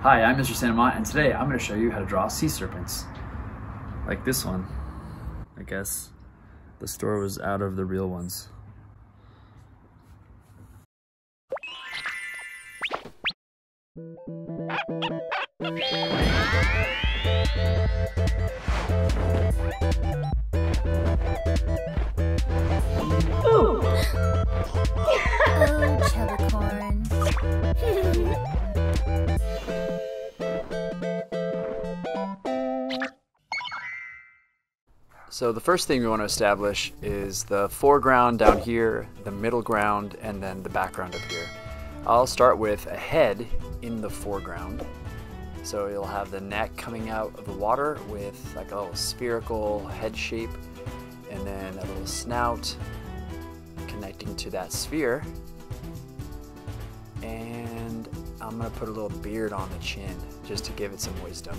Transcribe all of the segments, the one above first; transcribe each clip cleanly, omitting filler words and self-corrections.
Hi, I'm Mr. Santamont, and today I'm going to show you how to draw sea serpents. Like this one. I guess the store was out of the real ones. Oh, Chubbicorn. So the first thing we want to establish is the foreground down here, the middle ground, and then the background up here. I'll start with a head in the foreground. So you'll have the neck coming out of the water with like a little spherical head shape, and then a little snout connecting to that sphere. And I'm going to put a little beard on the chin just to give it some wisdom.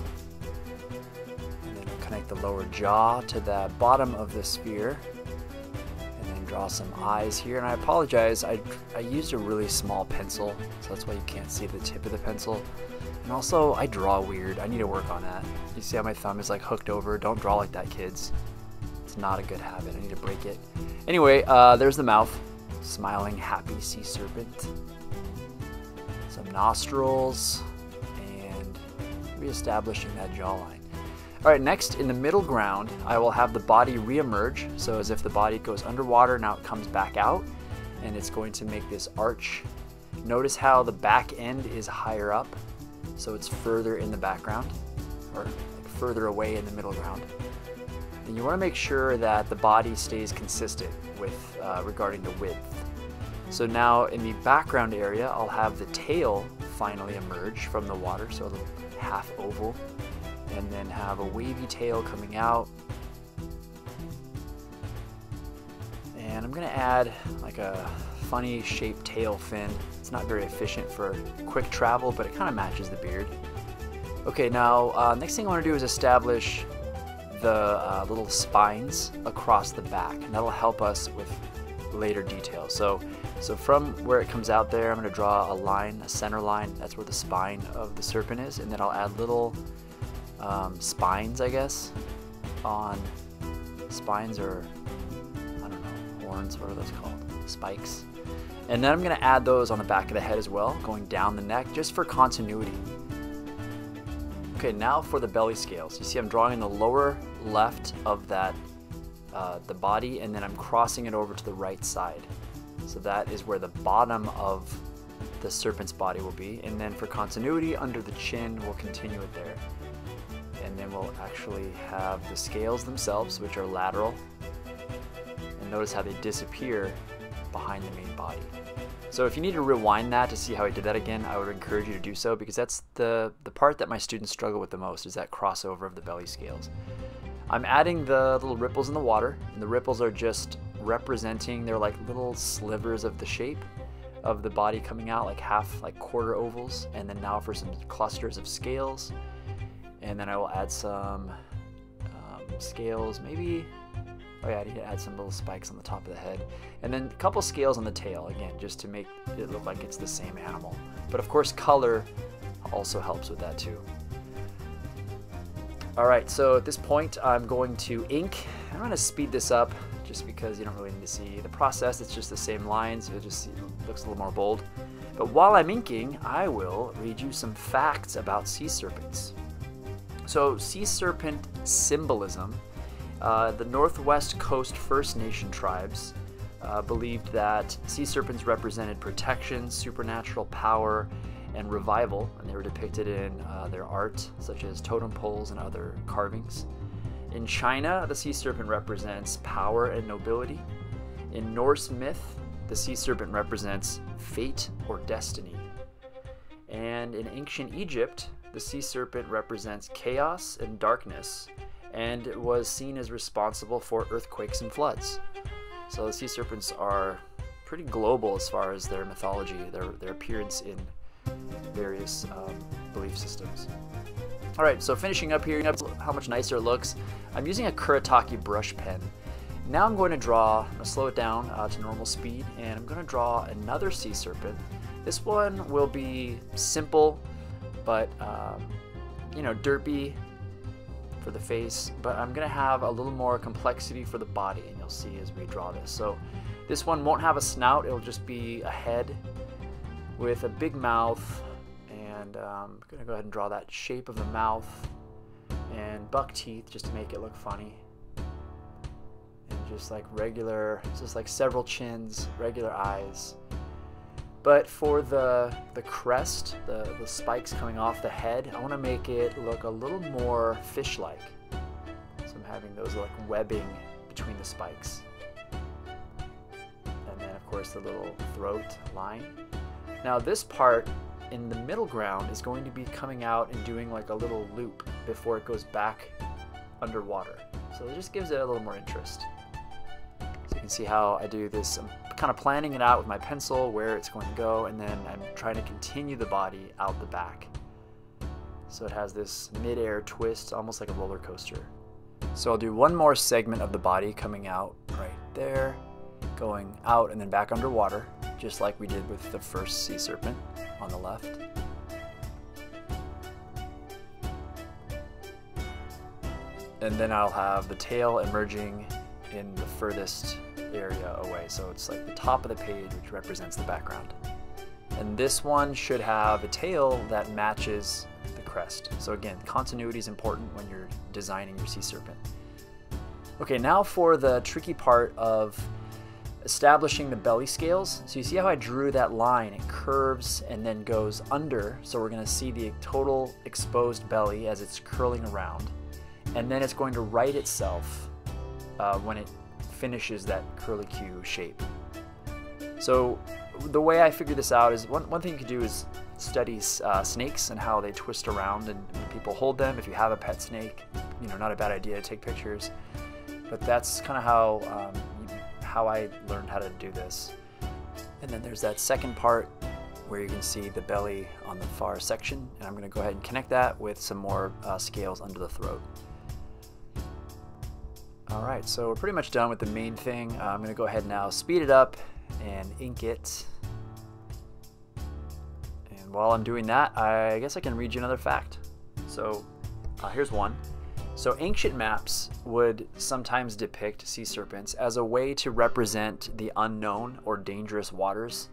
Connect the lower jaw to the bottom of the sphere, and then draw some eyes here. And I apologize, I used a really small pencil, so that's why you can't see the tip of the pencil. And also, I draw weird. I need to work on that. You see how my thumb is like hooked over? Don't draw like that, kids. It's not a good habit. I need to break it. Anyway, there's the mouth. Smiling, happy sea serpent. Some nostrils, and reestablishing that jawline. Alright, next in the middle ground, I will have the body re-emerge. So as if the body goes underwater, now it comes back out, and it's going to make this arch. Notice how the back end is higher up, so it's further in the background, or like further away in the middle ground. And you want to make sure that the body stays consistent with regarding the width. So now in the background area, I'll have the tail finally emerge from the water, so a little half oval. And then have a wavy tail coming out. And I'm gonna add like a funny shaped tail fin. It's not very efficient for quick travel, but it kind of matches the beard. Okay, now next thing I want to do is establish the little spines across the back, and that'll help us with later details. So from where it comes out there, I'm gonna draw a line, a center line. That's where the spine of the serpent is, and then I'll add little spines, I guess, on spines, or I don't know, horns, what are those called? Spikes. And then I'm going to add those on the back of the head as well, going down the neck, just for continuity. Okay, now for the belly scales. You see I'm drawing the lower left of that, the body, and then I'm crossing it over to the right side. So that is where the bottom of the serpent's body will be. And then for continuity, under the chin, we'll continue it there. And then we'll actually have the scales themselves, which are lateral. And notice how they disappear behind the main body. So if you need to rewind that to see how I did that again, I would encourage you to do so, because that's the part that my students struggle with the most, is that crossover of the belly scales. I'm adding the little ripples in the water, and the ripples are just representing, they're like little slivers of the shape of the body coming out, like quarter ovals. And then now for some clusters of scales. And then I will add some scales, maybe, oh yeah, I need to add some little spikes on the top of the head. And then a couple scales on the tail, again, just to make it look like it's the same animal. But of course, color also helps with that too. Alright, so at this point, I'm going to ink. I'm going to speed this up, just because you don't really need to see the process. It's just the same lines, it just looks a little more bold. But while I'm inking, I will read you some facts about sea serpents. So sea serpent symbolism, the Northwest Coast First Nation tribes believed that sea serpents represented protection, supernatural power, and revival, and they were depicted in their art, such as totem poles and other carvings. In China, the sea serpent represents power and nobility. In Norse myth, the sea serpent represents fate or destiny. And in ancient Egypt, the sea serpent represents chaos and darkness, and it was seen as responsible for earthquakes and floods. So the sea serpents are pretty global as far as their mythology, their appearance in various belief systems. Alright, so finishing up here, how much nicer it looks. I'm using a Kuretake brush pen. Now I'm going to slow it down to normal speed, and I'm going to draw another sea serpent. This one will be simple, but you know, derpy for the face, but I'm gonna have a little more complexity for the body, and you'll see as we draw this. So this one won't have a snout, it'll just be a head with a big mouth, and I'm gonna go ahead and draw that shape of the mouth and buck teeth just to make it look funny. And just like regular, just like several chins, regular eyes. But for the crest, the spikes coming off the head, I want to make it look a little more fish-like. So I'm having those like webbing between the spikes. And then of course the little throat line. Now this part in the middle ground is going to be coming out and doing like a little loop before it goes back underwater. So it just gives it a little more interest. So you can see how I do this. I'm kind of planning it out with my pencil where it's going to go, and then I'm trying to continue the body out the back. So it has this mid-air twist, almost like a roller coaster. So I'll do one more segment of the body coming out right there, going out and then back underwater, just like we did with the first sea serpent on the left. And then I'll have the tail emerging in the furthest area away. So it's like the top of the page, which represents the background. And this one should have a tail that matches the crest. So again, continuity is important when you're designing your sea serpent. Okay, now for the tricky part of establishing the belly scales. So you see how I drew that line, it curves and then goes under. So we're gonna see the total exposed belly as it's curling around. And then it's going to right itself when it finishes that curlicue shape. So the way I figure this out is one thing you could do is study snakes and how they twist around and when people hold them. If you have a pet snake, you know, not a bad idea to take pictures. But that's kind of how I learned how to do this. And then there's that second part where you can see the belly on the far section, and I'm going to go ahead and connect that with some more scales under the throat. Alright, so we're pretty much done with the main thing. I'm going to go ahead now, speed it up and ink it. And while I'm doing that, I guess I can read you another fact. So here's one. So ancient maps would sometimes depict sea serpents as a way to represent the unknown or dangerous waters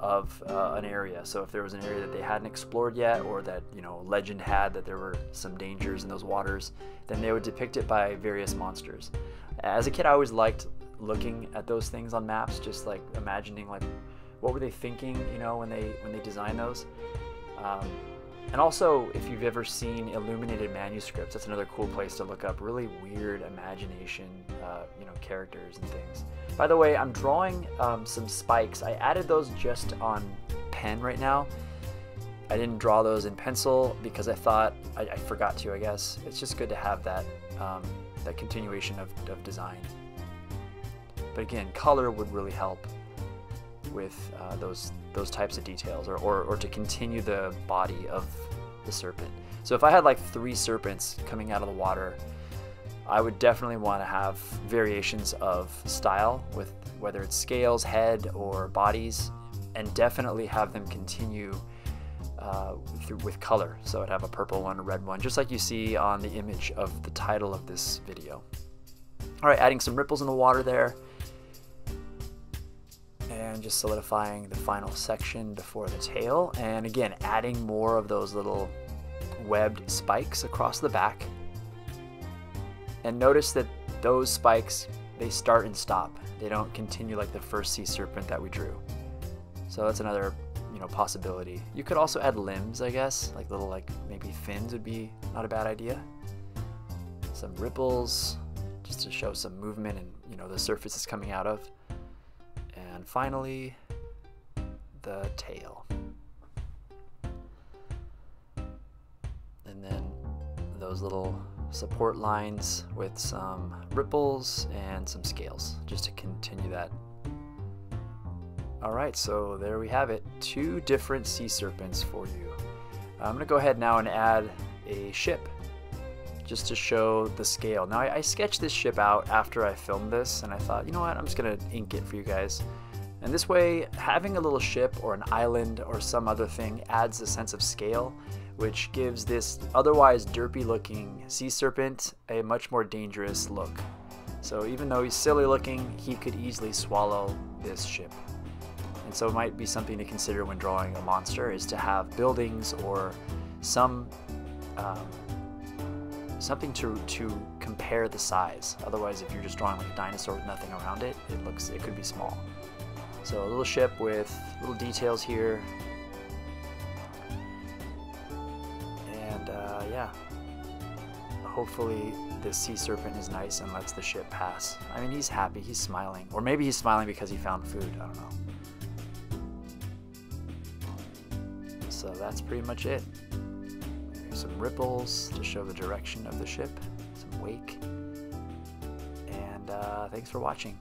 of an area. So if there was an area that they hadn't explored yet, or that, you know, legend had that there were some dangers in those waters, then they would depict it by various monsters. As a kid, I always liked looking at those things on maps, just like imagining like what were they thinking, you know, when they designed those. And also, if you've ever seen illuminated manuscripts, that's another cool place to look up really weird imagination, you know, characters and things. By the way, I'm drawing some spikes. I added those just on pen right now. I didn't draw those in pencil because I thought, I forgot to, I guess. It's just good to have that, that continuation of design. But again, color would really help with those types of details, or to continue the body of the serpent. So if I had like 3 serpents coming out of the water, I would definitely want to have variations of style with whether it's scales, head, or bodies, and definitely have them continue with color. So I'd have a purple one, a red one, just like you see on the image of the title of this video. All right, adding some ripples in the water there, and just solidifying the final section before the tail, and again adding more of those little webbed spikes across the back. And notice that those spikes, they start and stop. They don't continue like the first sea serpent that we drew. So that's another, you know, possibility. You could also add limbs, I guess, like little, like maybe fins would be not a bad idea. Some ripples just to show some movement and, you know, the surface is coming out of. And finally, the tail. And then those little support lines with some ripples and some scales, just to continue that. Alright, so there we have it. 2 different sea serpents for you. I'm going to go ahead now and add a ship, just to show the scale. Now I sketched this ship out after I filmed this, and I thought, you know what, I'm just going to ink it for you guys. And this way, having a little ship or an island or some other thing adds a sense of scale which gives this otherwise derpy looking sea serpent a much more dangerous look. So even though he's silly looking, he could easily swallow this ship. And so it might be something to consider when drawing a monster, is to have buildings or some something to compare the size. Otherwise, if you're just drawing like a dinosaur with nothing around it, it could be small. So a little ship with little details here. And yeah, hopefully this sea serpent is nice and lets the ship pass. I mean, he's happy, he's smiling. Or maybe he's smiling because he found food, I don't know. So that's pretty much it. There's some ripples to show the direction of the ship, some wake. And thanks for watching.